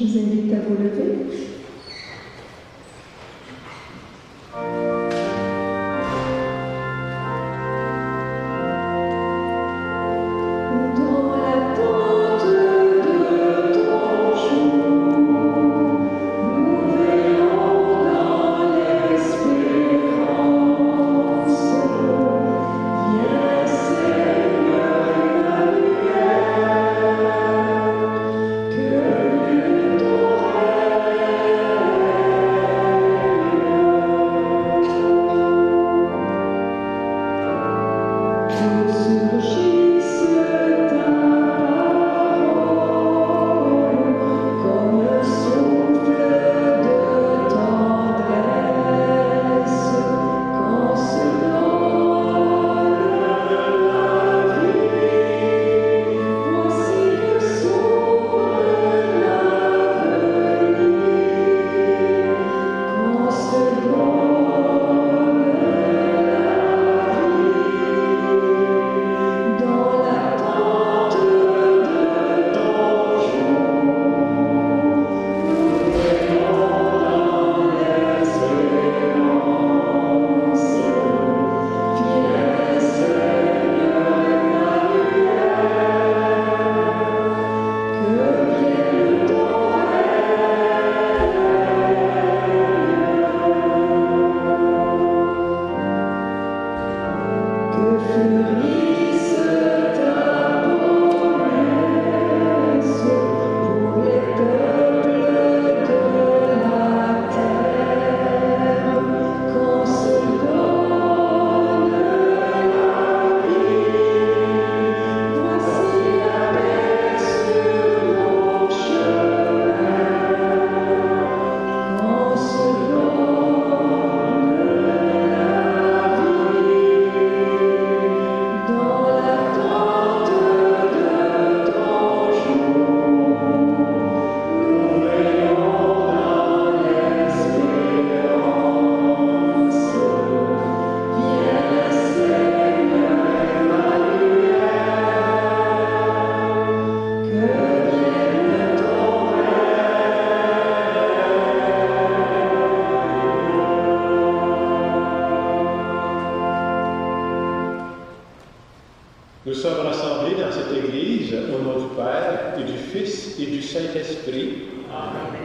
vous invite à vous lever. Nous sommes rassemblés dans cette Église au nom du Père et du Fils et du Saint-Esprit. Amen.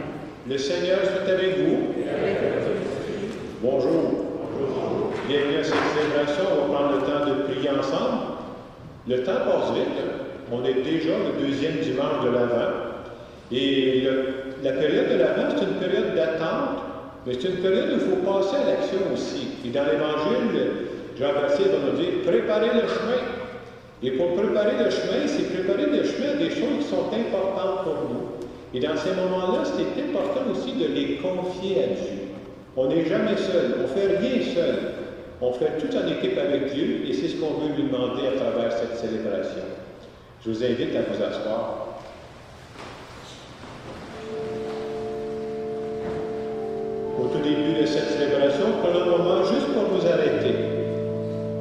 Le Seigneur soit avec vous. Bonjour. Bienvenue à cette célébration. On va prendre le temps de prier ensemble. Le temps passe vite. On est déjà le deuxième dimanche de l'Avent. Et la période de l'Avent, c'est une période d'attente, mais c'est une période où il faut passer à l'action aussi. Et dans l'Évangile, Jean-Baptiste va nous dire « Préparez le chemin ». Et pour préparer le chemin, c'est préparer le chemin à des choses qui sont importantes pour nous. Et dans ces moments-là, c'est important aussi de les confier à Dieu. On n'est jamais seul, on ne fait rien seul. On fait tout en équipe avec Dieu, et c'est ce qu'on veut lui demander à travers cette célébration. Je vous invite à vous asseoir. Au tout début de cette célébration, prenons un moment juste pour vous arrêter.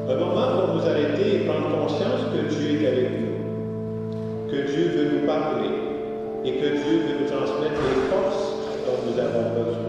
Un moment pour nous arrêter et prendre conscience que Dieu est avec nous, que Dieu veut nous parler et que Dieu veut nous transmettre les forces dont nous avons besoin.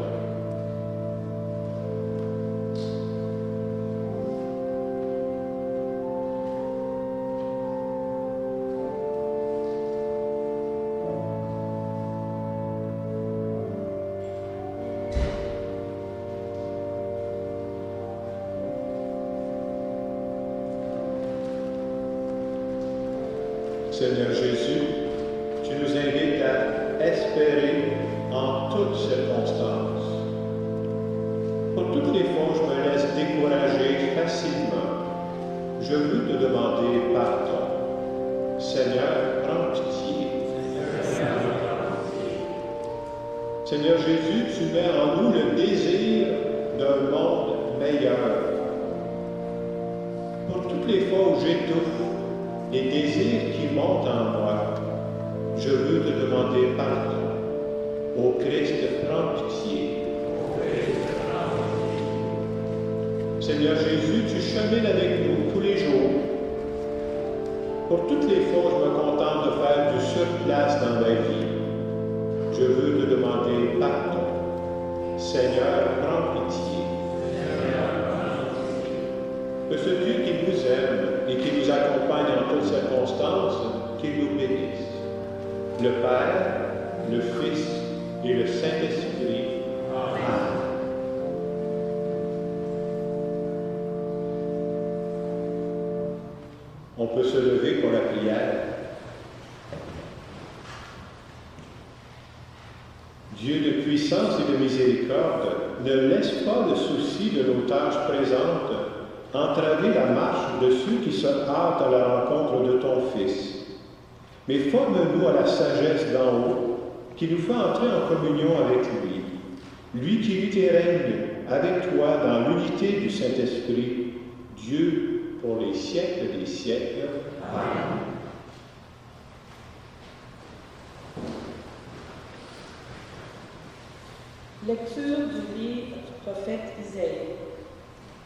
Seigneur Jésus, tu nous invites à espérer en toutes circonstances. Pour toutes les fois où je me laisse décourager facilement, je veux te demander pardon. Seigneur, prends pitié. Seigneur Jésus, tu mets en nous le désir d'un monde meilleur. Pour toutes les fois où j'étouffe, les désirs qui montent en moi, je veux te demander pardon. Ô Christ, prends pitié. Seigneur Jésus, tu chemines avec nous tous les jours. Pour toutes les fois où je me contente de faire du surplace dans ma vie, je veux te Seigneur, prends pitié. Que ce Dieu qui nous aime et qui nous accompagne en toutes circonstances, qu'il nous bénisse. Le Père, le Fils et le Saint-Esprit. Amen. On peut se lever pour la prière. Dieu de puissance et de miséricorde, ne laisse pas le souci de nos tâches présentes entraver la marche de ceux qui se hâtent à la rencontre de ton Fils. Mais forme-nous à la sagesse d'en haut, qui nous fait entrer en communion avec lui. Lui qui vit et règne avec toi dans l'unité du Saint-Esprit, Dieu pour les siècles des siècles. Amen. Lecture du livre du prophète Isaïe.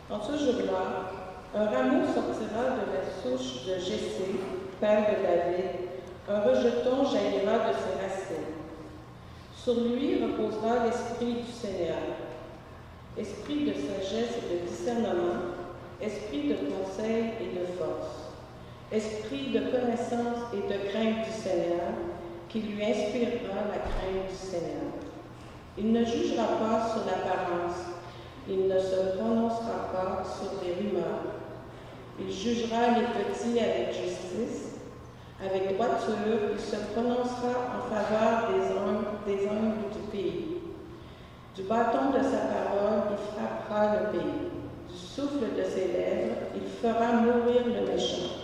En ce jour-là, un rameau sortira de la souche de Jessé, père de David, un rejeton jaillira de ses racines. Sur lui reposera l'esprit du Seigneur, esprit de sagesse et de discernement, esprit de conseil et de force, esprit de connaissance et de crainte du Seigneur, qui lui inspirera la crainte du Seigneur. Il ne jugera pas sur l'apparence, il ne se prononcera pas sur les rumeurs. Il jugera les petits avec justice, avec droiture, il se prononcera en faveur des humbles du pays. Du bâton de sa parole, il frappera le pays. Du souffle de ses lèvres, il fera mourir le méchant.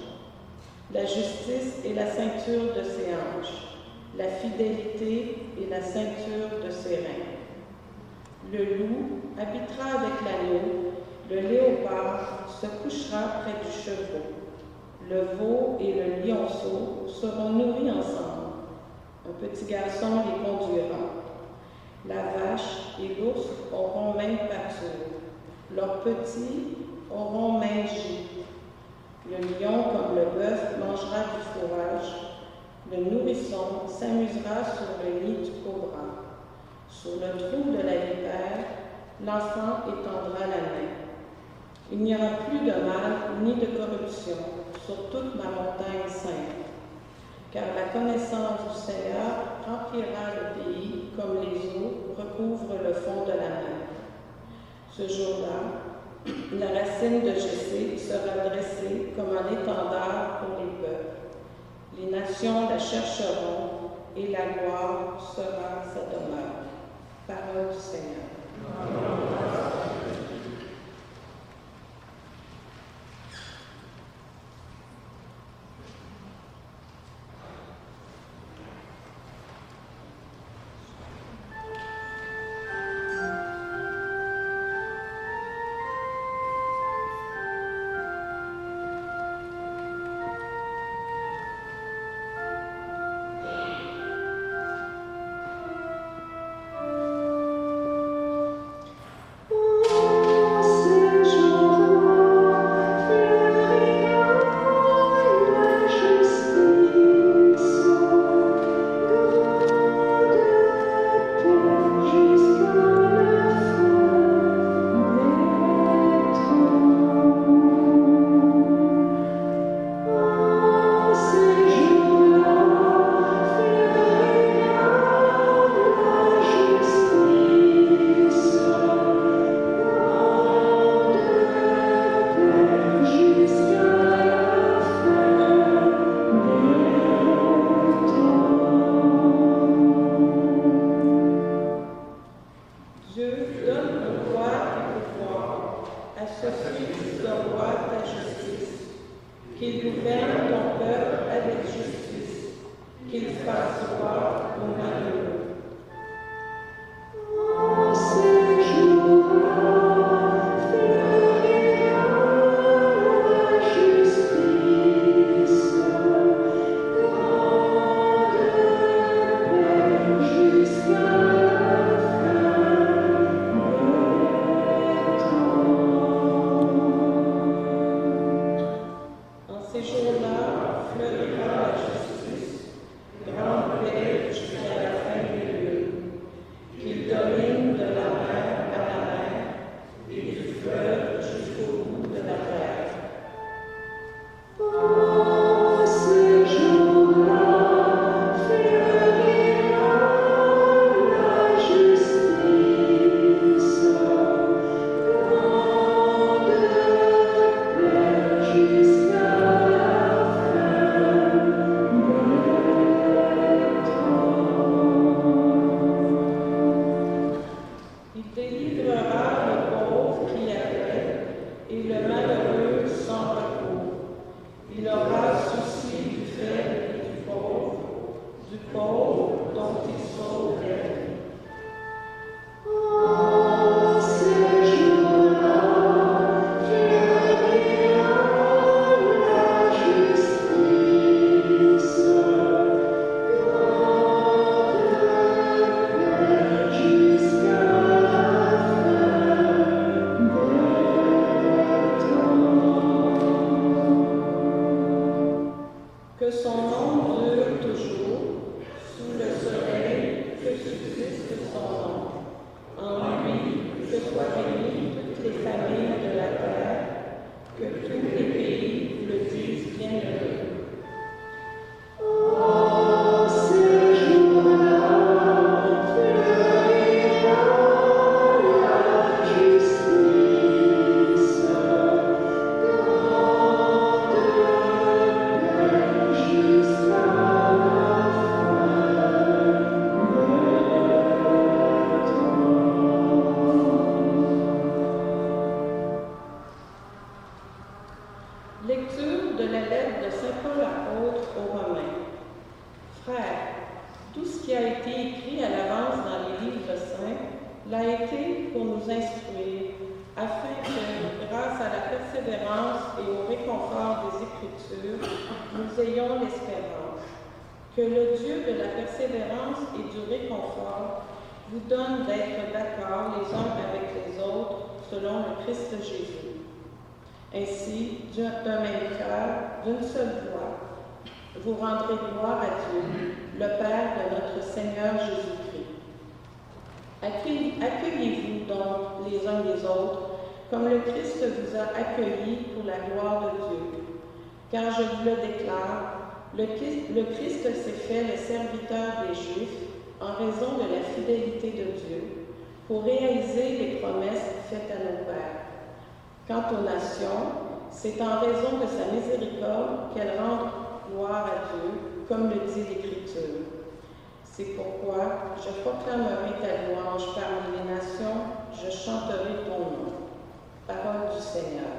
La justice est la ceinture de ses hanches, la fidélité est la ceinture de ses reins. Le loup habitera avec l'agneau, le léopard se couchera près du chevreau. Le veau et le lionceau seront nourris ensemble. Un petit garçon les conduira. La vache et l'ours auront même pâture. Leurs petits auront même gîte. Le lion, comme le bœuf, mangera du fourrage. Le nourrisson s'amusera sur le nid du cobra. Sur le trou de la vipère, l'enfant étendra la main. Il n'y aura plus de mal ni de corruption sur toute ma montagne sainte, car la connaissance du Seigneur remplira le pays comme les eaux recouvrent le fond de la mer. Ce jour-là, la racine de Jessé sera dressée comme un étendard pour les peuples. Les nations la chercheront et la gloire sera sa demeure. Parole du Seigneur. pour nous instruire, afin que, grâce à la persévérance et au réconfort des Écritures, nous ayons l'espérance. Que le Dieu de la persévérance et du réconfort vous donne d'être d'accord les uns avec les autres selon le Christ Jésus. Ainsi, d'un même cœur, d'une seule voix, vous rendrez gloire à Dieu, le Père de notre Seigneur Jésus-Christ. Accueillez-vous donc les uns les autres, comme le Christ vous a accueillis pour la gloire de Dieu. Car je vous le déclare, le Christ s'est fait le serviteur des Juifs en raison de la fidélité de Dieu, pour réaliser les promesses faites à nos pères. Quant aux nations, c'est en raison de sa miséricorde qu'elles rendent gloire à Dieu, comme le dit l'Écriture. C'est pourquoi je proclamerai ta louange parmi les nations, je chanterai ton nom. Parole du Seigneur.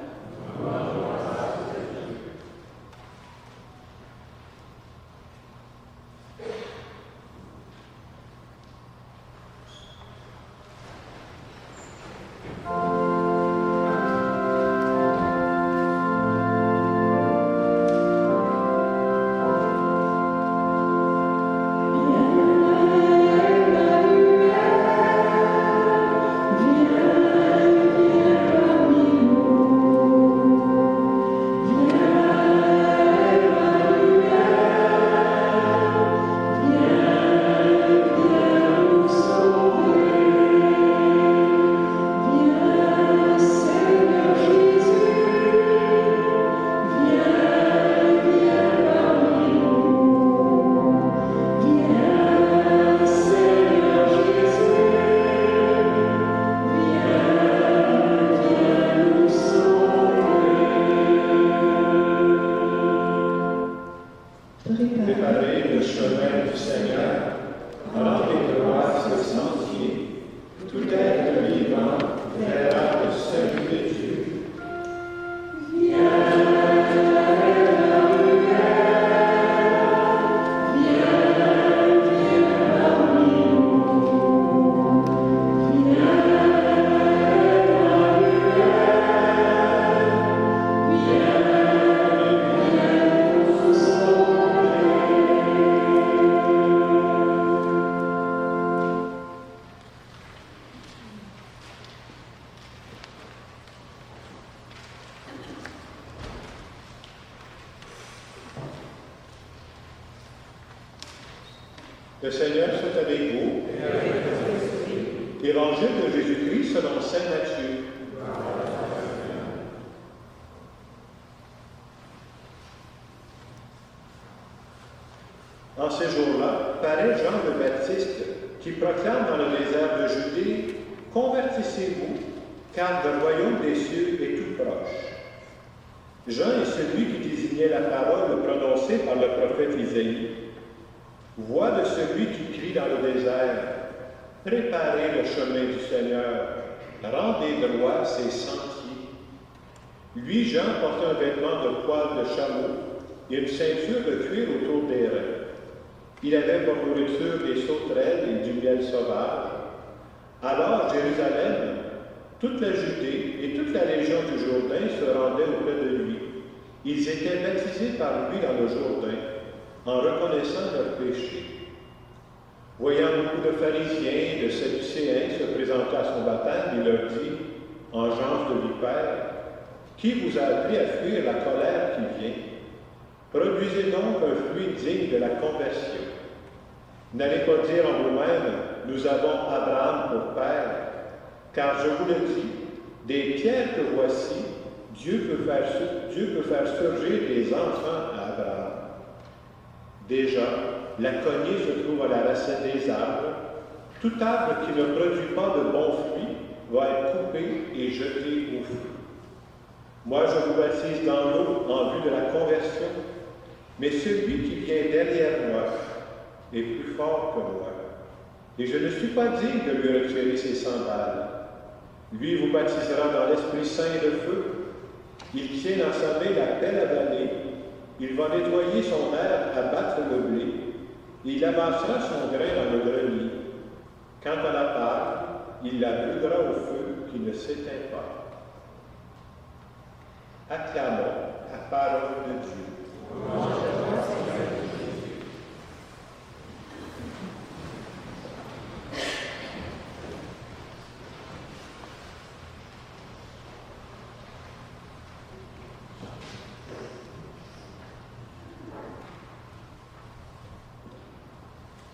Le Seigneur soit avec vous. Évangile de Jésus-Christ selon saint Matthieu. En ces jours-là, paraît Jean le Baptiste qui proclame dans le désert de Judée « Convertissez-vous, car le royaume des cieux est tout proche. » Jean est celui qui désignait la parole prononcée par le prophète Isaïe. Voix de celui qui crie dans le désert, « Préparez le chemin du Seigneur, rendez droit ses sentiers. » Lui, Jean, portait un vêtement de poil de chameau et une ceinture de cuir autour des reins. Il avait pour nourriture des sauterelles et du miel sauvage. Alors Jérusalem, toute la Judée et toute la région du Jourdain se rendaient auprès de lui. Ils étaient baptisés par lui dans le Jourdain, en reconnaissant leurs péchés. Voyant beaucoup de pharisiens et de sadducéens se présenter à son baptême, il leur dit, engeance de vipère, qui vous a appris à fuir la colère qui vient? Produisez donc un fruit digne de la conversion. N'allez pas dire en vous-même, nous avons Abraham pour père, car je vous le dis, des pierres que voici, Dieu peut faire surgir des enfants à Abraham. Déjà, la cognée se trouve à la racine des arbres. Tout arbre qui ne produit pas de bons fruits va être coupé et jeté au feu. Moi, je vous baptise dans l'eau en vue de la conversion, mais celui qui vient derrière moi est plus fort que moi. Et je ne suis pas digne de lui retirer ses sandales. Lui vous baptisera dans l'Esprit Saint et de feu. Il tient dans sa main la pelle à vanner. Il va nettoyer son aire à battre le blé. Et il amassera son grain dans le grenier. Quant à la paille, il la brûlera au feu qui ne s'éteint pas. Acclamons la parole de Dieu.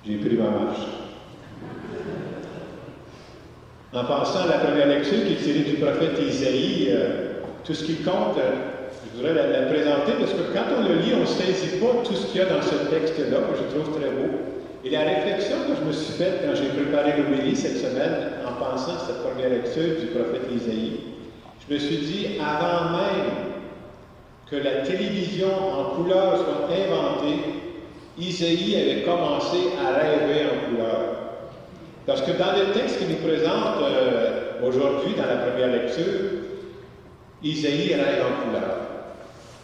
J'ai pris ma marche. En pensant à la première lecture qui est tirée du prophète Isaïe, tout ce qui compte, je voudrais la présenter parce que quand on le lit, on ne saisit pas tout ce qu'il y a dans ce texte-là, que je trouve très beau. Et la réflexion que je me suis faite quand j'ai préparé l'homélie cette semaine, en pensant à cette première lecture du prophète Isaïe, je me suis dit, avant même que la télévision en couleur soit inventée, Isaïe avait commencé à rêver en couleur. Parce que dans le texte qu'il nous présente aujourd'hui, dans la première lecture, Isaïe rêve en couleur.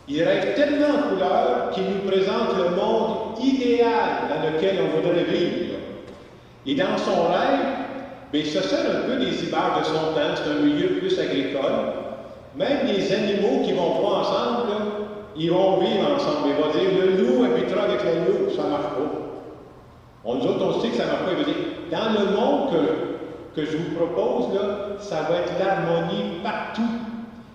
Il rêve tellement en couleur qu'il nous présente le monde idéal dans lequel on voudrait vivre. Et dans son rêve, il se sert un peu des images de son temps, c'est un milieu plus agricole. Même les animaux qui vont pas ensemble, là, ils vont vivre ensemble. Il va dire, le loup habitera avec le loup, ça ne marche pas. Nous autres, on sait que ça ne marche pas. Il va dire, dans le monde que je vous propose, là, ça va être l'harmonie partout.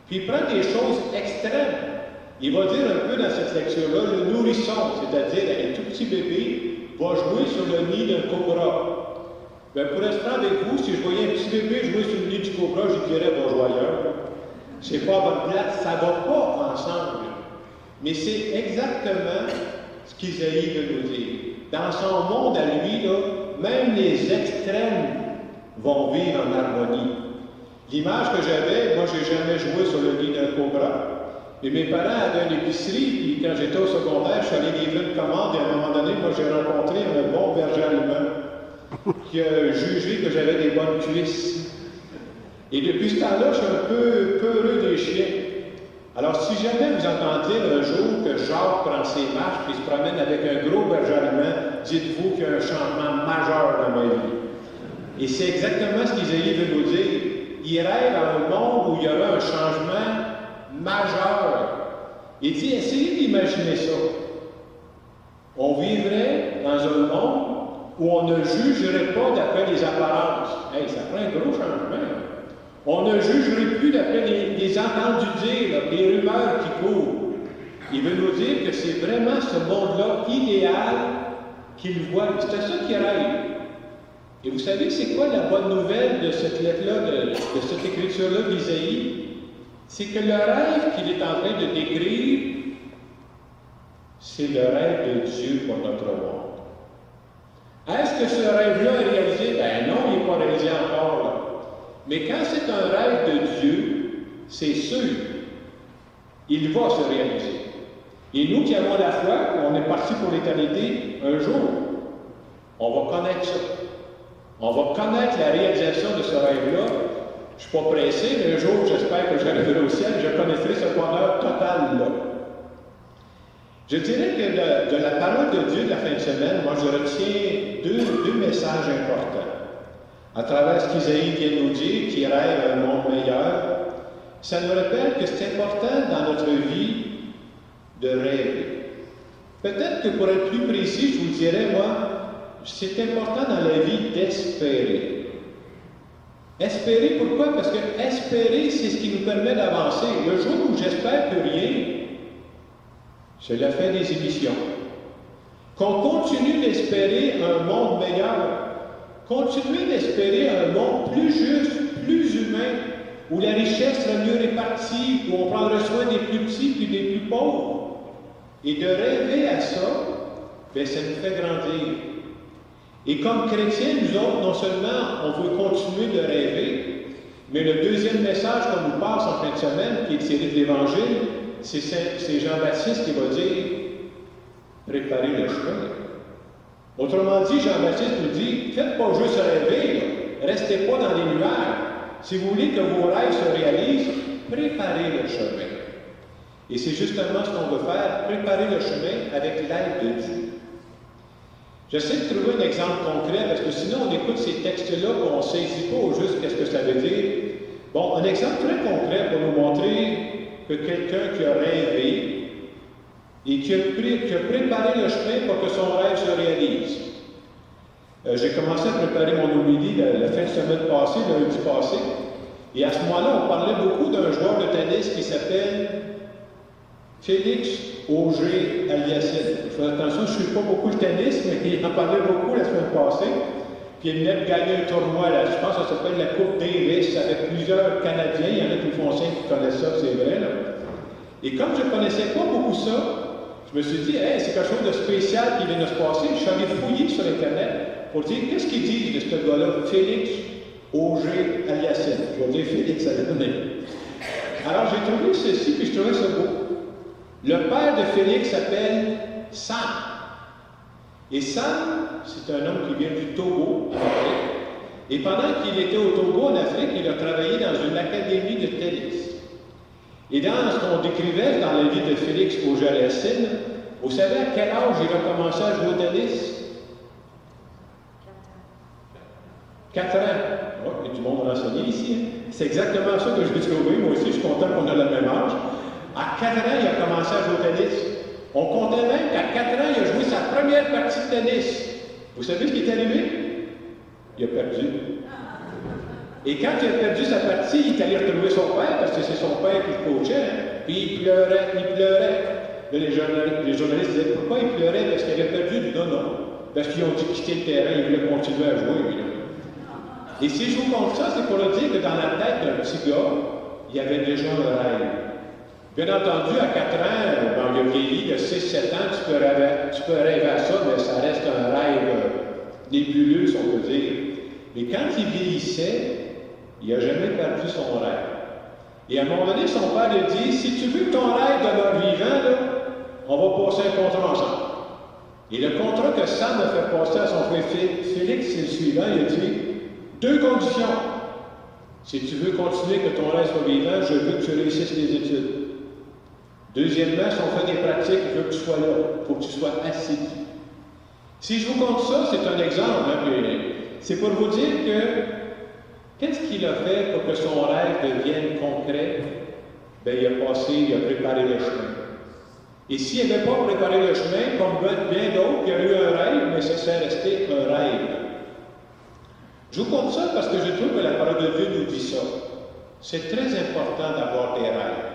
Puis il prend des choses extrêmes. Il va dire un peu dans cette lecture-là, le nourrisson, c'est-à-dire un tout petit bébé, va jouer sur le nid d'un cobra. Bien, pour être franc avec vous, si je voyais un petit bébé jouer sur le nid du cobra, je dirais, va jouer ailleurs. C'est pas à bonne place, ça ne va pas ensemble. Mais c'est exactement ce qu'Isaïe veut nous dire. Dans son monde à lui, là, même les extrêmes vont vivre en harmonie. L'image que j'avais, moi, je n'ai jamais joué sur le nid d'un cobra. Et mes parents avaient une épicerie, puis quand j'étais au secondaire, je suis allé livrer une commande, et à un moment donné, moi, j'ai rencontré un bon berger allemand qui a jugé que j'avais des bonnes cuisses. Et depuis ce temps-là, je suis un peu peureux des chiens. Alors, si jamais vous entendez un jour que Jacques prend ses marches et se promène avec un gros berger allemand, dites-vous qu'il y a un changement majeur dans ma vie. Et c'est exactement ce qu'Isaïe veut nous dire. Il rêve à un monde où il y aura un changement majeur. Il dit, essayez d'imaginer ça. On vivrait dans un monde où on ne jugerait pas d'après les apparences. Hey, ça prend un gros changement. On ne jugerait plus d'après les entendus dire, les rumeurs qui courent. Il veut nous dire que c'est vraiment ce monde-là idéal qu'il voit. C'est à ça qu'il rêve. Et vous savez, c'est quoi la bonne nouvelle de cette lettre-là, de cette écriture-là d'Isaïe? C'est que le rêve qu'il est en train de décrire, c'est le rêve de Dieu pour notre monde. Est-ce que ce rêve-là est réalisé? Ben non, il n'est pas réalisé encore. Là. Mais quand c'est un rêve de Dieu, c'est sûr, il va se réaliser. Et nous qui avons la foi, on est parti pour l'éternité, un jour, on va connaître ça. On va connaître la réalisation de ce rêve-là. Je ne suis pas pressé, mais un jour, j'espère que j'arriverai au ciel, je connaîtrai ce bonheur total-là. Je dirais que de la parole de Dieu de la fin de semaine, moi, je retiens deux messages importants. À travers ce qu'Isaïe vient de nous dire, qui rêve à un monde meilleur, ça nous rappelle que c'est important dans notre vie de rêver. Peut-être que pour être plus précis, je vous dirais, moi, c'est important dans la vie d'espérer. Espérer, pourquoi? Parce que espérer, c'est ce qui nous permet d'avancer. Le jour où j'espère plus rien, c'est la fin des émissions. Qu'on continue d'espérer un monde meilleur, continuer d'espérer un monde plus juste, plus humain, où la richesse sera mieux répartie, où on prendra soin des plus petits puis des plus pauvres. Et de rêver à ça, bien, ça nous fait grandir. Et comme chrétiens, nous autres, non seulement on veut continuer de rêver, mais le deuxième message qu'on nous passe en fin de semaine, qui est tiré de l'Évangile, c'est Jean-Baptiste qui va dire « Préparez le chemin ». Autrement dit, Jean-Baptiste nous dit « Faites pas juste rêver, là. Restez pas dans les nuages. Si vous voulez que vos rêves se réalisent, préparez le chemin ». Et c'est justement ce qu'on veut faire, préparer le chemin avec l'aide de Dieu. J'essaie de trouver un exemple concret, parce que sinon on écoute ces textes-là et on ne saisit pas au juste qu'est-ce que ça veut dire. Bon, un exemple très concret pour nous montrer que quelqu'un qui a rêvé et qui a préparé le chemin pour que son rêve se réalise. J'ai commencé à préparer mon homélie la fin de semaine passée, lundi passé, et à ce moment-là, on parlait beaucoup d'un joueur de tennis qui s'appelle Félix Auger-Aliassime. Je fais attention, je ne suis pas beaucoup le tennis, mais il en parlait beaucoup la semaine passée. Puis il venait de gagner un tournoi, là, je pense que ça s'appelle la Coupe Davis, avec plusieurs Canadiens. Il y en a qui font ça, qui connaissent ça, c'est vrai. Là. Et comme je ne connaissais pas beaucoup ça, je me suis dit, hey, c'est quelque chose de spécial qui vient de se passer. Je suis allé fouiller sur Internet pour dire, qu'est-ce qu'ils disent de ce gars-là, Félix Auger-Aliassime. Je vais dire Félix à la donner. Alors j'ai trouvé ceci, puis je trouvais ça beau. Le père de Félix s'appelle Sam. Et Sam, c'est un homme qui vient du Togo, en Afrique. Et pendant qu'il était au Togo, en Afrique, il a travaillé dans une académie de tennis. Et dans ce qu'on décrivait dans la vie de Félix Auger-Aliassime, vous savez à quel âge il a commencé à jouer au tennis? 4 ans. Oh, il y a du monde renseigné ici. Hein? C'est exactement ça que je vais trouver. Moi aussi, je suis content qu'on a le même âge. À 4 ans, il a commencé à jouer au tennis. On comptait même qu'à 4 ans, il a joué sa première partie de tennis. Vous savez ce qui est arrivé? Il a perdu. Et quand il a perdu sa partie, il est allé retrouver son père, parce que c'est son père qui le coachait. Hein? Puis il pleurait, il pleurait. Là, les journalistes disaient, pourquoi il pleurait? Parce qu'il avait perdu. Non, non. Parce qu'ils ont dû quitter le terrain, il voulait continuer à jouer. Lui, là. Et si je vous compte ça, c'est pour le dire que dans la tête d'un petit gars, il y avait déjà un rêve. Bien entendu, à 4 ans, il a vieilli, de 6-7 ans, tu peux rêver à ça, mais ça reste un rêve nébuleux, si on peut dire. Mais quand il vieillissait, il n'a jamais perdu son rêve. Et à un moment donné, son père lui dit, si tu veux que ton rêve demeure vivant, là, on va passer un contrat ensemble. Et le contrat que Sam a fait passer à son frère Félix, c'est le suivant, il a dit, 2 conditions. Si tu veux continuer que ton rêve soit vivant, je veux que tu réussisses les études. Deuxièmement, si on fait des pratiques, je veux que tu sois là. Il faut que tu sois assidu. Si je vous compte ça, c'est un exemple. Hein, c'est pour vous dire que qu'est-ce qu'il a fait pour que son rêve devienne concret? Bien, il a préparé le chemin. Et s'il n'avait pas préparé le chemin, comme bien d'autres, il y a eu un rêve, mais ça s'est resté un rêve. Je vous compte ça parce que je trouve que la parole de Dieu nous dit ça. C'est très important d'avoir des rêves.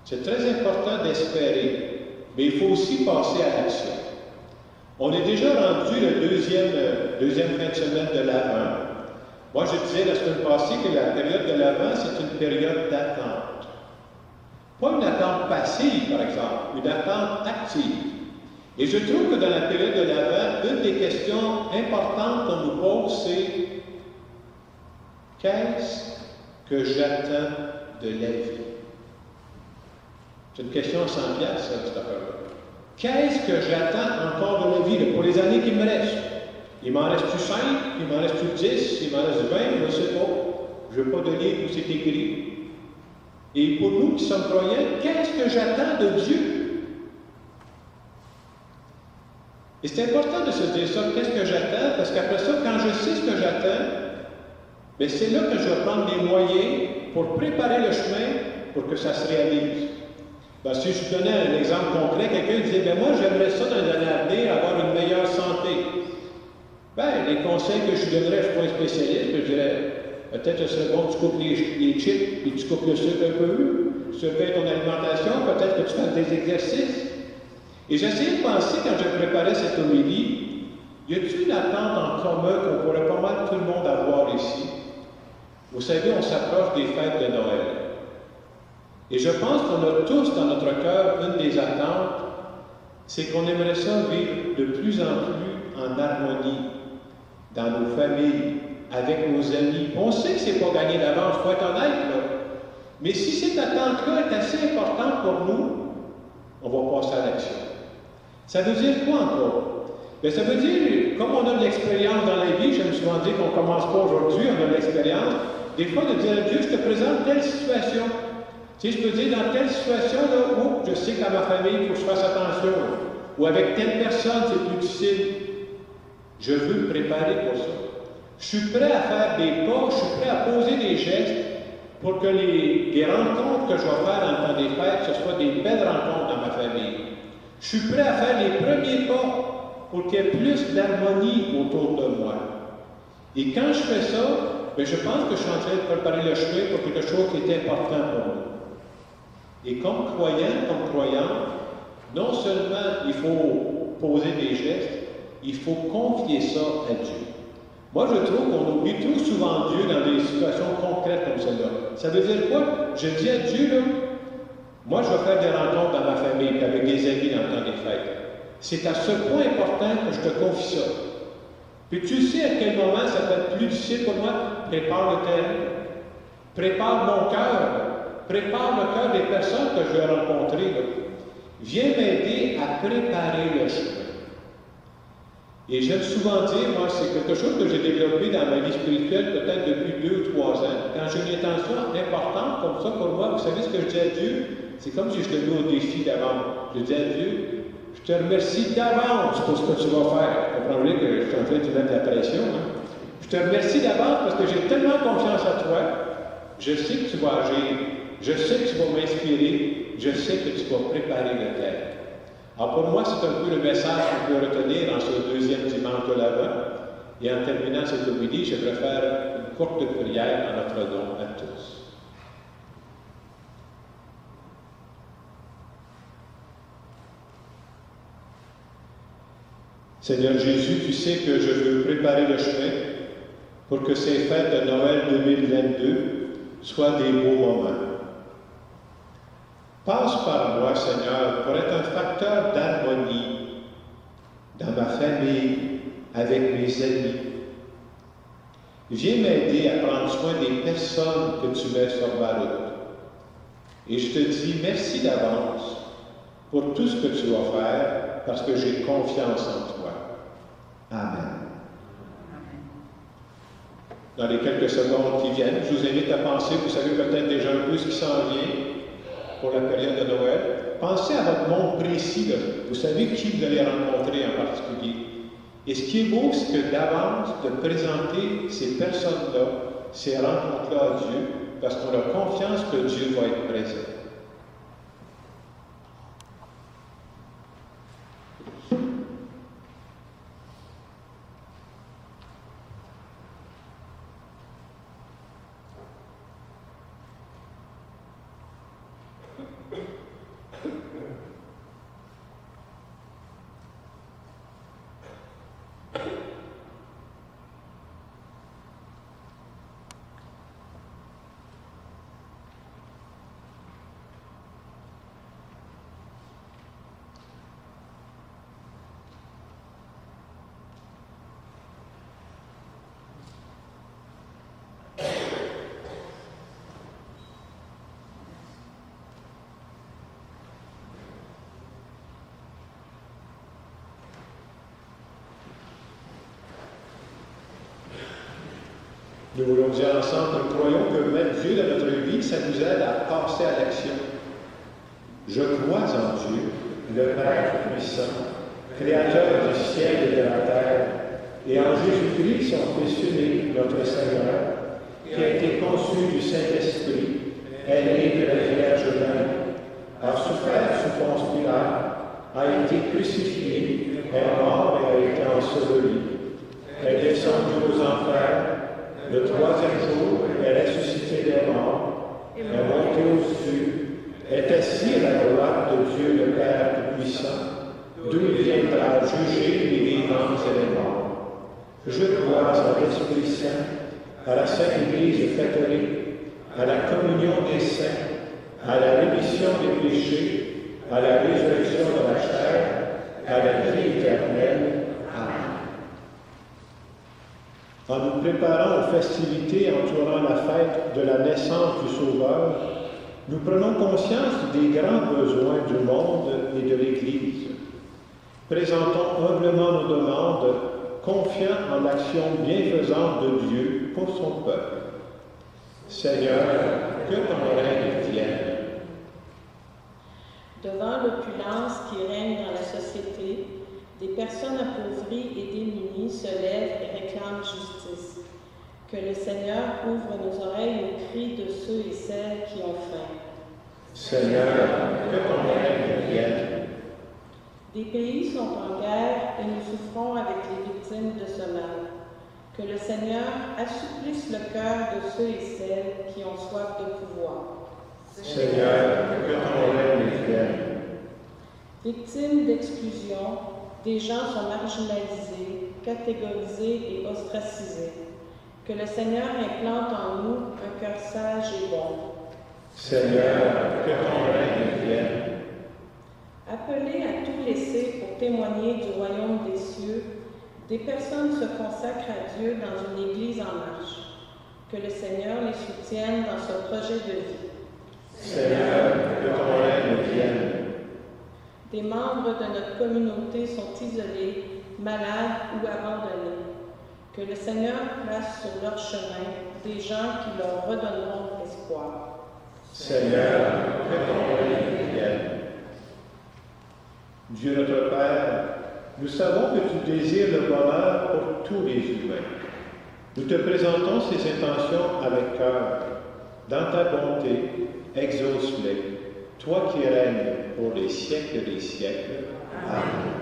C'est très important d'espérer, mais il faut aussi passer à l'action. On est déjà rendu le deuxième fin de semaine de l'Avent. Moi, je disais la semaine passée que la période de l'Avent, c'est une période d'attente. Pas une attente passive, par exemple, une attente active. Et je trouve que dans la période de l'Avent, une des questions importantes qu'on nous pose, c'est qu'est-ce que j'attends de la vie? C'est une question à 100 piastres, cette affaire-là. Qu'est-ce que j'attends encore de la vie, là, pour les années qui me restent? Il m'en reste-tu 5? Il m'en reste-tu 10? Il m'en reste 20? Je ne sais pas. Je ne veux pas donner où c'est écrit. Et pour nous qui sommes croyants, qu'est-ce que j'attends de Dieu? Et c'est important de se dire ça, qu'est-ce que j'attends? Parce qu'après ça, quand je sais ce que j'attends, bien c'est là que je vais prendre des moyens pour préparer le chemin pour que ça se réalise. Ben, si je donnais un exemple concret, quelqu'un disait, bien moi j'aimerais ça dans les années à venir, avoir une meilleure santé. Bien, les conseils que je donnerais, je ne suis pas un spécialiste, mais je dirais, peut-être ce serait bon que tu coupes les chips, et tu coupes le sucre un peu, surveille ton alimentation, peut-être que tu fasses des exercices. Et j'essayais de penser, quand je préparais cette homélie, y a-t-il une attente en commun qu'on pourrait pas mal tout le monde avoir ici? Vous savez, on s'approche des fêtes de Noël. Et je pense qu'on a tous dans notre cœur une des attentes, c'est qu'on aimerait ça vivre de plus en plus en harmonie dans nos familles, avec nos amis. On sait que ce n'est pas gagné d'avance, il faut être honnête, là. Mais si cette attente-là est assez importante pour nous, on va passer à l'action. Ça veut dire quoi encore? Bien, ça veut dire, comme on a de l'expérience dans la vie, j'aime souvent dire qu'on ne commence pas aujourd'hui, on a de l'expérience, des fois de dire à Dieu, je te présente telle situation. Tu sais, je peux dire, dans telle situation, là, où je sais que dans ma famille, il faut que je fasse attention. Ou avec telle personne, c'est plus difficile. Je veux me préparer pour ça. Je suis prêt à faire des pas, je suis prêt à poser des gestes pour que les rencontres que je vais faire en temps des fêtes, ce soient des belles rencontres dans ma famille. Je suis prêt à faire les premiers pas pour qu'il y ait plus d'harmonie autour de moi. Et quand je fais ça, bien, je pense que je suis en train de préparer le chemin pour quelque chose qui est important pour nous. Et comme croyant, comme croyant, non seulement il faut poser des gestes, il faut confier ça à Dieu. Moi, je trouve qu'on oublie trop souvent Dieu dans des situations concrètes comme celle-là. Ça veut dire quoi? Je dis à Dieu, là, moi, je vais faire des rencontres dans ma famille et avec des amis dans le temps des fêtes. C'est à ce point important que je te confie ça. Puis tu sais à quel moment ça peut être plus difficile pour moi? Prépare le terrain. Prépare mon cœur. Prépare le cœur des personnes que je vais rencontrer. Là. Viens m'aider à préparer le chemin. Et j'aime souvent dire, moi, c'est quelque chose que j'ai développé dans ma vie spirituelle peut-être depuis 2 ou 3 ans. Quand j'ai une intention importante comme ça pour moi, vous savez ce que je dis à Dieu? C'est comme si je te mets au défi d'avance. Je dis à Dieu, je te remercie d'avance pour ce que tu vas faire. Vous comprenez que je suis en train de te mettre la pression. Hein? Je te remercie d'avance parce que j'ai tellement confiance en toi. Je sais que tu vas agir. Je sais que tu vas m'inspirer. Je sais que tu vas préparer le terrain. Alors pour moi, c'est un peu le message qu'on peut retenir dans ce deuxième dimanche de l'Avent. Et en terminant cette homélie, je vais faire une courte prière en notre nom à tous. Seigneur Jésus, tu sais que je veux préparer le chemin pour que ces fêtes de Noël 2022 soient des beaux moments. Passe par moi, Seigneur, pour être un facteur d'harmonie dans ma famille, avec mes amis. Viens m'aider à prendre soin des personnes que tu mets sur ma route. Et je te dis merci d'avance pour tout ce que tu vas faire, parce que j'ai confiance en toi. Amen. Dans les quelques secondes qui viennent, je vous invite à penser, vous savez peut-être déjà un peu ce qui s'en vient pour la période de Noël. Pensez à votre monde précis, là. Vous savez qui vous allez rencontrer en particulier. Et ce qui est beau, c'est que d'avance, de présenter ces personnes-là, ces rencontres-là à Dieu, parce qu'on a confiance que Dieu va être présent. Nous voulons dire ensemble que nous croyons que mettre Dieu dans notre vie, ça nous aide à passer à l'action. Je crois en Dieu, le Père puissant, Créateur du ciel et de la terre, et en Jésus-Christ, son Fils unique, notre Seigneur, qui a été conçu du Saint-Esprit, est né de la Vierge Marie, a souffert sous Ponce Pilate, a été crucifié, est mort et a été enseveli, est descendu aux enfers. Le 3e jour, est ressuscité des morts, est monté aux cieux, est assis à la droite de Dieu le Père Tout-Puissant, d'où il viendra juger les vivants et les morts. Je crois en l'Esprit Saint, à la Sainte Église catholique, à la communion des saints, à la rémission des péchés, à la résurrection de la chair, à la vie éternelle. Amen. En nous préparant aux festivités entourant la fête de la naissance du Sauveur, nous prenons conscience des grands besoins du monde et de l'Église. Présentons humblement nos demandes, confiant en l'action bienfaisante de Dieu pour son peuple. Seigneur, que ton règne vienne. Devant l'opulence qui règne dans la société, Des personnes appauvries et démunies se lèvent et réclament justice. Que le Seigneur ouvre nos oreilles aux cris de ceux et celles qui ont faim. Seigneur, que ton règne vienne. Des pays sont en guerre et nous souffrons avec les victimes de ce mal. Que le Seigneur assouplisse le cœur de ceux et celles qui ont soif de pouvoir. Seigneur, que ton règne vienne. Victimes d'exclusion, des gens sont marginalisés, catégorisés et ostracisés. Que le Seigneur implante en nous un cœur sage et bon. Seigneur, que ton règne vienne. Appelés à tout laisser pour témoigner du royaume des cieux, des personnes se consacrent à Dieu dans une église en marche. Que le Seigneur les soutienne dans ce projet de vie. Seigneur, que ton règne vienne. Des membres de notre communauté sont isolés, malades ou abandonnés. Que le Seigneur place sur leur chemin des gens qui leur redonneront espoir. Seigneur, que ton règne vienne. Dieu notre Père, nous savons que tu désires le bonheur pour tous les humains. Nous te présentons ces intentions avec cœur. Dans ta bonté, exauce-les, toi qui règnes pour les siècles des siècles. Amen.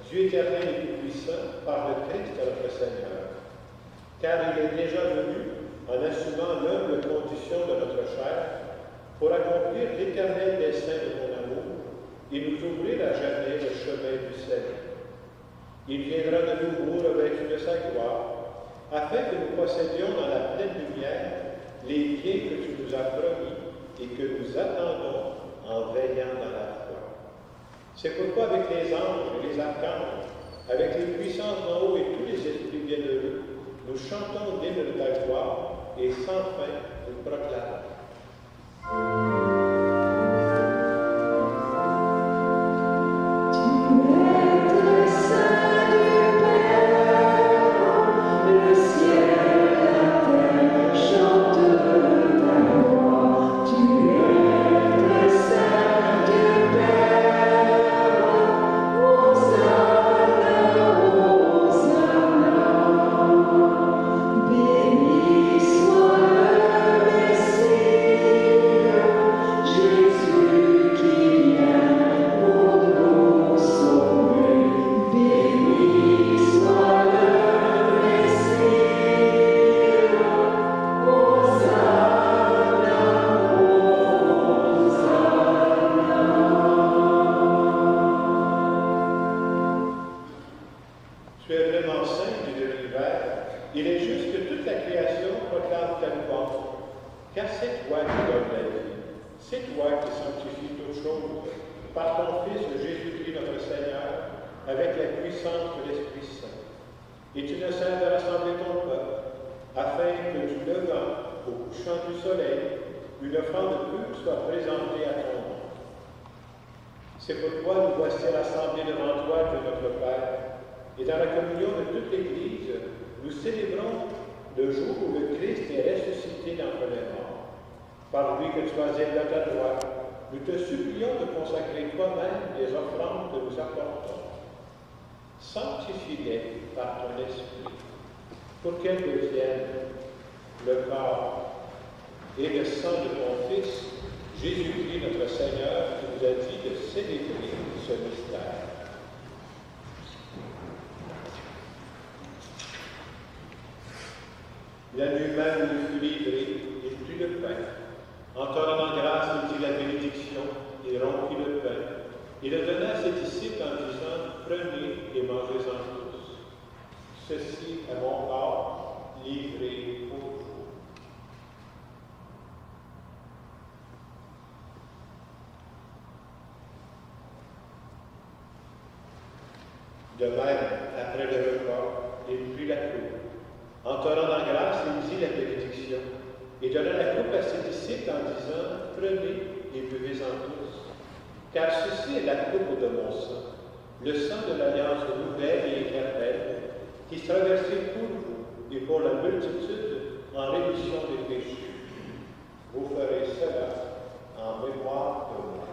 Dieu éternel et tout-puissant, par le Christ notre Seigneur. Car il est déjà venu, en assumant l'humble condition de notre chair, pour accomplir l'éternel dessein de mon amour et nous ouvrir à jamais le chemin du salut. Il viendra de nouveau revêtu de sa gloire, afin que nous possédions dans la pleine lumière les biens que tu nous as promis et que nous attendons en veillant dans la foi. C'est pourquoi avec les anges et les archanges, avec les puissances d'en haut et tous les esprits bienheureux, nous chantons l'hymne de ta gloire et sans fin nous proclamons. Sanctifie-les par ton esprit, pour qu'elles deviennent le corps et le sang de ton Fils, Jésus-Christ notre Seigneur, qui nous a dit de célébrer ce mystère. La nuit même où il fut livré, il prit le pain. En te rendant grâce, il dit la bénédiction, il rompit le pain. Il le donna à ses disciples en disant, prenez et mangez-en tous. Ceci est mon corps livré pour vous. De même, après le repas, il prit la coupe. En te rendant grâce, il dit la bénédiction et donna la coupe à ses disciples en disant, prenez et buvez-en tous. Car ceci est la coupe de mon sang, le sang de l'alliance nouvelle et éternelle, qui sera versé pour vous et pour la multitude en rémission des péchés. Vous ferez cela en mémoire de moi.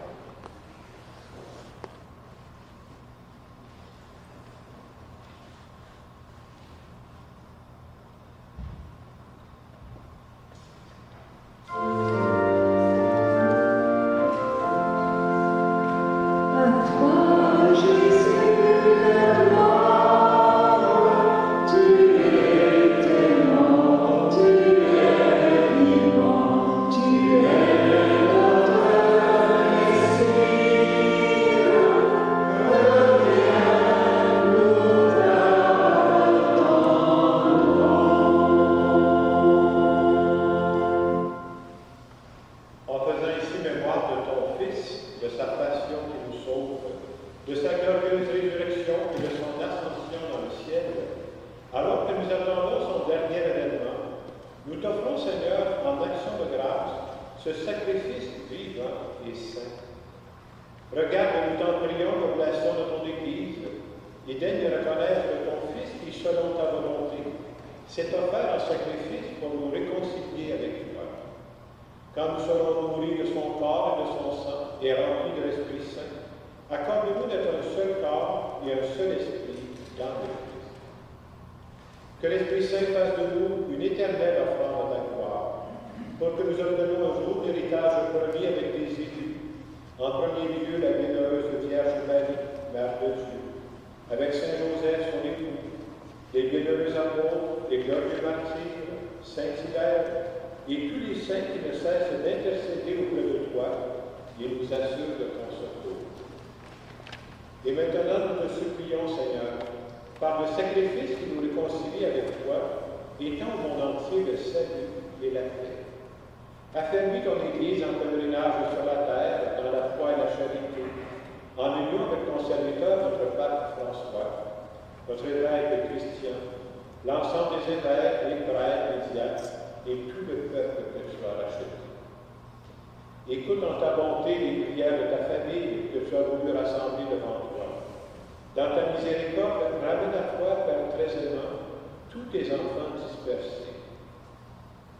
Que l'Esprit Saint fasse de nous une éternelle offrande à ta gloire, pour que nous obtenions un jour l'héritage promis avec les élus. En premier lieu, la bienheureuse Vierge Marie, Mère de Dieu. avec Saint Joseph, son époux, les bienheureux apôtres, les glorieux martyrs, Saint Hilaire, et tous les saints qui ne cessent d'intercéder auprès de toi et nous assurent de ton secours. Et maintenant, nous te supplions, Seigneur, par le sacrifice qui nous réconcilie avec toi, étends au monde entier le salut et la paix. Affermis ton Église en pèlerinage sur la terre, dans la foi et la charité, en union avec ton serviteur, notre pape François, notre évêque Christian, l'ensemble des évêques, les prêtres, les diacres, et tout le peuple que tu as racheté. Écoute en ta bonté les prières de ta famille que tu as voulu rassembler devant toi. Dans ta miséricorde, ramène à toi, Père très aimant, tous tes enfants dispersés.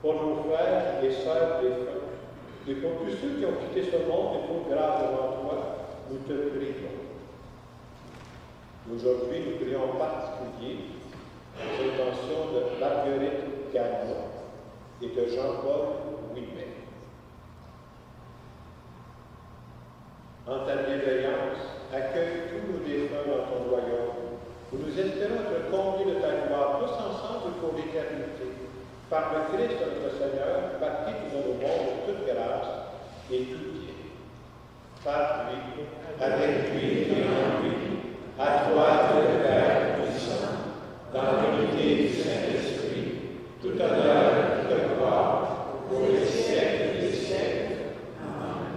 Pour nos frères et sœurs défunts, et pour tous ceux qui ont quitté ce monde et pour grâce devant toi, nous te prions. Aujourd'hui, nous prions en particulier aux intentions de Marguerite Gagnon et de Jean-Paul Ouimet. En ta bienveillance, accueille tous nos défunts dans ton royaume, où nous espérons être comblés de ta gloire, tous ensemble pour l'éternité, par le Christ notre Seigneur, par qui tu donnes au monde toute grâce et tout bien. Par lui, avec lui et en lui, à toi, Dieu Père puissant, dans l'unité du Saint-Esprit, tout honneur et toute gloire, pour les siècles des siècles. Amen.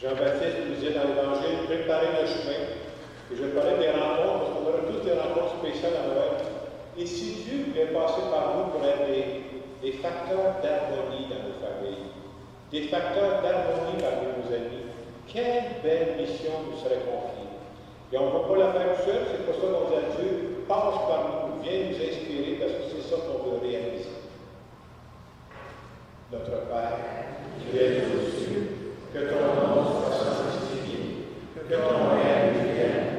Jean-Baptiste nous disait dans l'Évangile, préparez le chemin. Et je parlais des rencontres, parce qu'on aura tous des rencontres spéciales à Noël. Et si Dieu voulait passer par nous pour être des facteurs d'harmonie dans nos familles, des facteurs d'harmonie parmi nos amis, quelle belle mission nous serait confiée. Et on ne va pas la faire tout seul, c'est pour ça qu'on dit à Dieu, passe par nous, viens nous inspirer, parce que c'est ça qu'on veut réaliser. Notre Père, qui es aux cieux, que ton nom soit sanctifié, que ton règne vienne,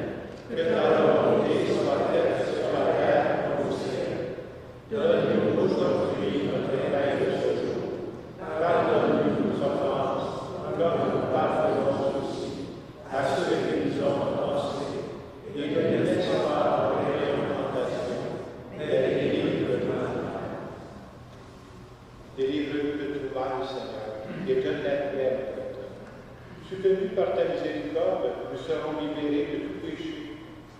que ta volonté soit faite sur la terre comme au ciel. Donne-nous aujourd'hui notre pain de ce jour. Pardonne-nous nos offenses, comme nous pardonnons aussi à ceux qui nous ont offensés, et ne nous laisse pas tomber en tentation, mais délivre-nous du mal. Délivre-nous de tout mal, Seigneur, et donne la paix. Soutenus par ta miséricorde, nous serons libérés de tout péché,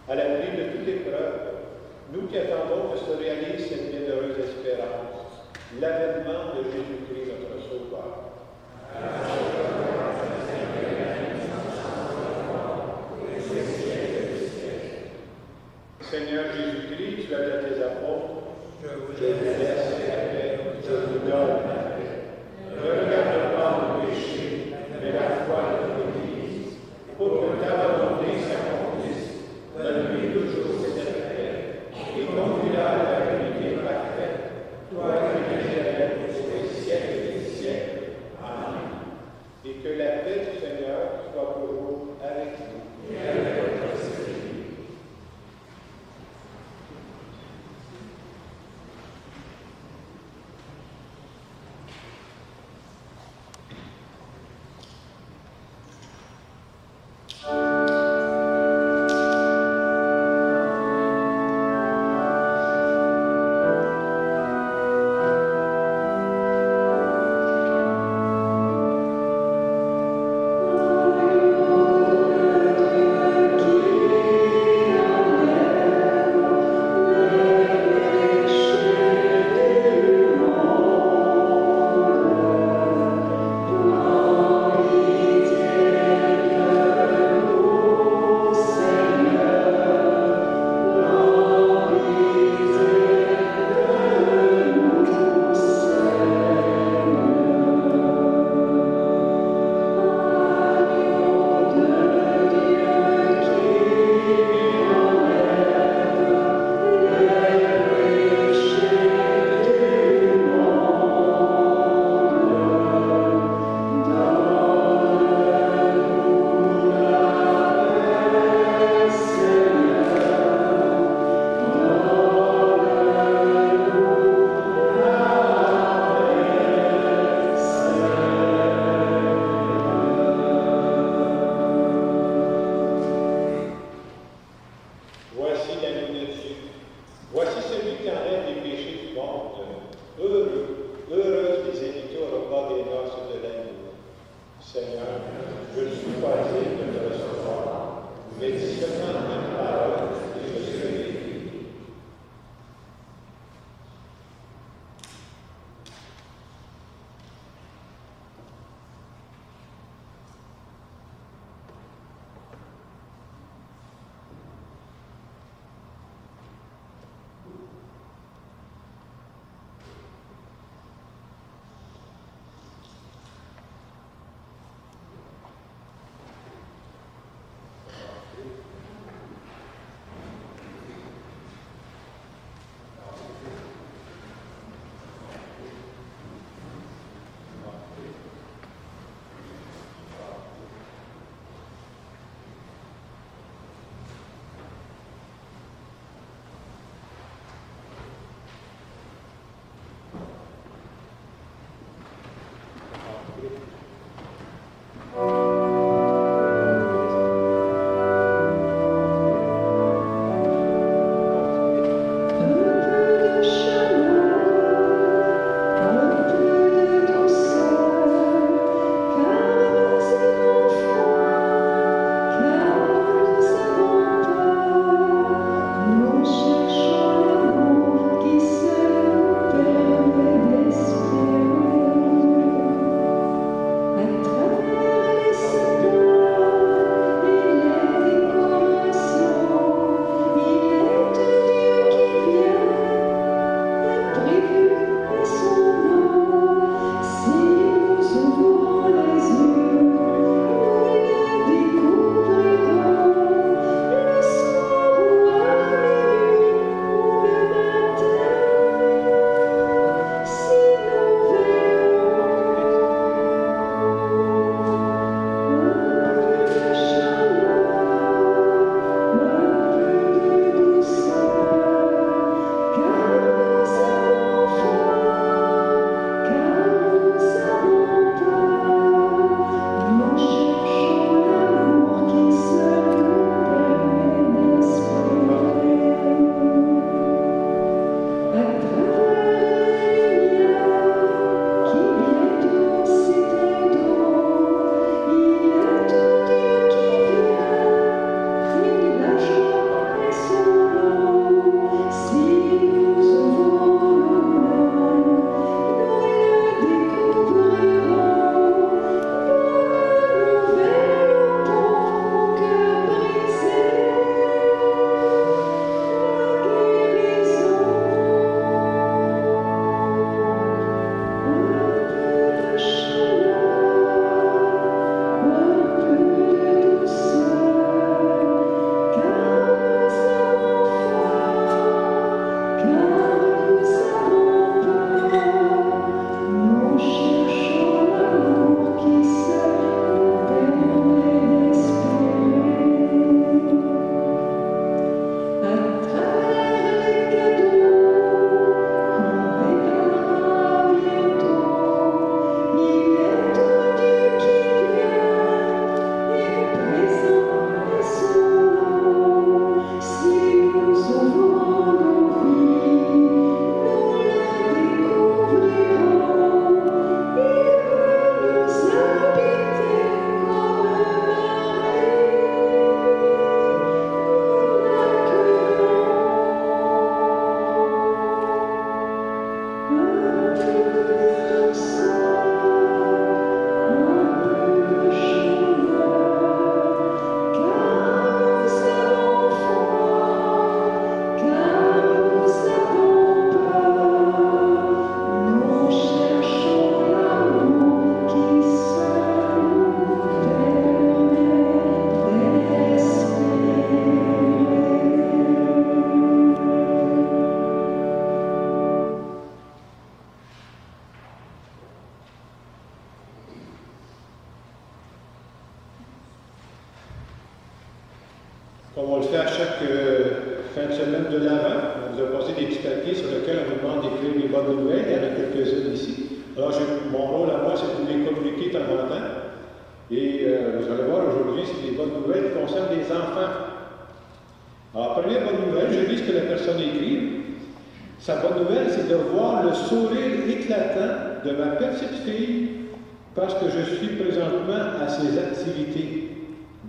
à l'abri de toute épreuve, nous qui attendons que se réalise cette bienheureuse espérance, l'avènement de Jésus-Christ, notre Sauveur. Seigneur Jésus-Christ, tu as dit à tes apôtres, je vous laisse la paix, je vous donne la paix. Ne regarde pas nos péchés, mais la foi de l'Église, pour que ta volonté s'accomplisse. Donne-lui toujours cette paix, et conduis-la à la vérité parfaite, toi qui es éternel pour les siècles des siècles. Amen. Et que la paix du Seigneur soit toujours avec nous. Et avec votre esprit. comme on le fait à chaque fin de semaine de l'Avent. On vous a posé des petits papiers sur lesquels on vous demande d'écrire les bonnes nouvelles. Il y en a quelques-unes ici. Alors, mon rôle à moi, c'est de vous les communiquer de temps en temps. Et vous allez voir, aujourd'hui, c'est des bonnes nouvelles qui concernent les enfants. Alors, première bonne nouvelle, je lis ce que la personne écrit. Sa bonne nouvelle, c'est de voir le sourire éclatant de ma petite fille parce que je suis présentement à ses activités.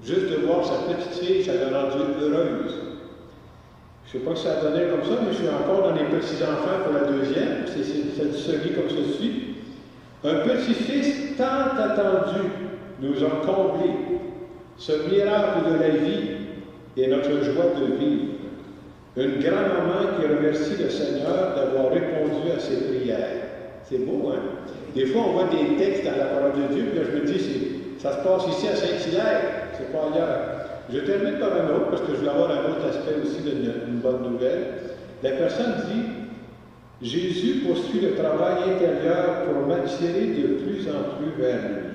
Juste de voir sa petite fille, ça l'a rendue heureuse. Je ne sais pas si ça a donné comme ça, mais je suis encore dans les petits-enfants pour la deuxième. C'est celui comme ceci. Un petit-fils tant attendu nous a comblé. Ce miracle de la vie est notre joie de vivre. Une grand-maman qui remercie le Seigneur d'avoir répondu à ses prières. C'est beau, hein? Des fois, on voit des textes dans la parole de Dieu, puis là, je me dis, ça se passe ici à Saint-Hilaire, c'est pas ailleurs. Je termine par un autre, parce que je veux avoir un autre aspect aussi d'une bonne nouvelle. La personne dit, Jésus poursuit le travail intérieur pour m'attirer de plus en plus vers lui.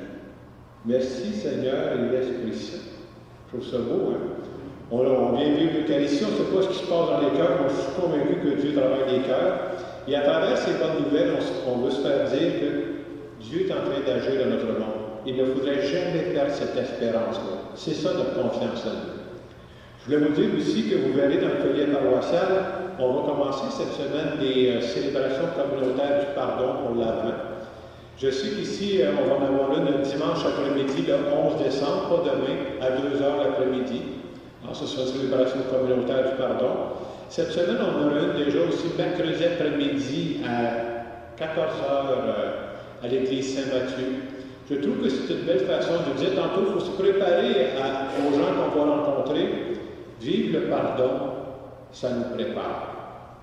Merci Seigneur et l'Esprit Saint. Je trouve ça beau, hein? On vient vivre l'Eucharistie, on ne sait pas ce qui se passe dans les cœurs, mais je suis convaincu que Dieu travaille les cœurs. Et à travers ces bonnes nouvelles, on veut se faire dire que Dieu est en train d'agir dans notre monde. Il ne faudrait jamais perdre cette espérance-là. C'est ça notre confiance en Dieu. Je voulais vous dire aussi que vous verrez dans le feuillet paroissial, on va commencer cette semaine les célébrations communautaires du pardon pour l'Avent. Je sais qu'ici, on va en avoir une le dimanche après-midi, le 11 décembre, pas demain, à 2h l'après-midi. Alors, ce sera une célébration communautaire du pardon. Cette semaine, on en aura une déjà aussi mercredi après-midi à 14h à l'église Saint-Mathieu. Je trouve que c'est une belle façon de dire, tantôt, il faut se préparer aux gens qu'on va rencontrer. Vivre le pardon, ça nous prépare.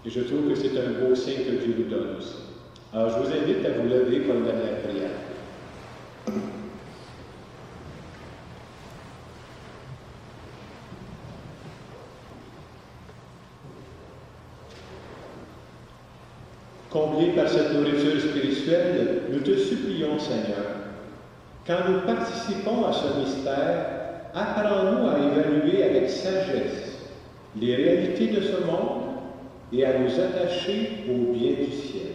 Et je trouve que c'est un beau signe que Dieu nous donne aussi. Alors, je vous invite à vous lever pour une dernière prière. Comblés par cette nourriture spirituelle, nous te supplions, Seigneur, quand nous participons à ce mystère, apprends-nous à évaluer avec sagesse les réalités de ce monde et à nous attacher au bien du ciel.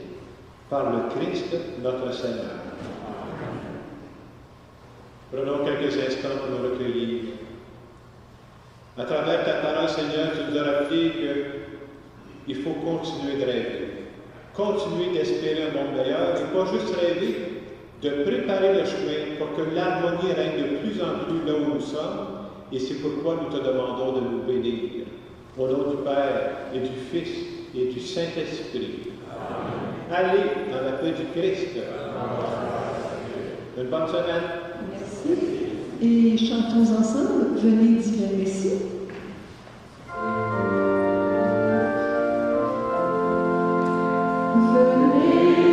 Par le Christ, notre Seigneur. Prenons quelques instants pour nous recueillir. À travers ta parole, Seigneur, tu nous as rappelé qu'il faut continuer de rêver. Continuer d'espérer un monde meilleur et pas juste rêver, de préparer le chemin pour que l'harmonie règne de plus en plus là où nous sommes, et c'est pourquoi nous te demandons de nous bénir. Au nom du Père et du Fils et du Saint-Esprit. Allez dans la paix du Christ. Une bonne semaine. Merci. Et chantons ensemble, venez divin Messie. Venez.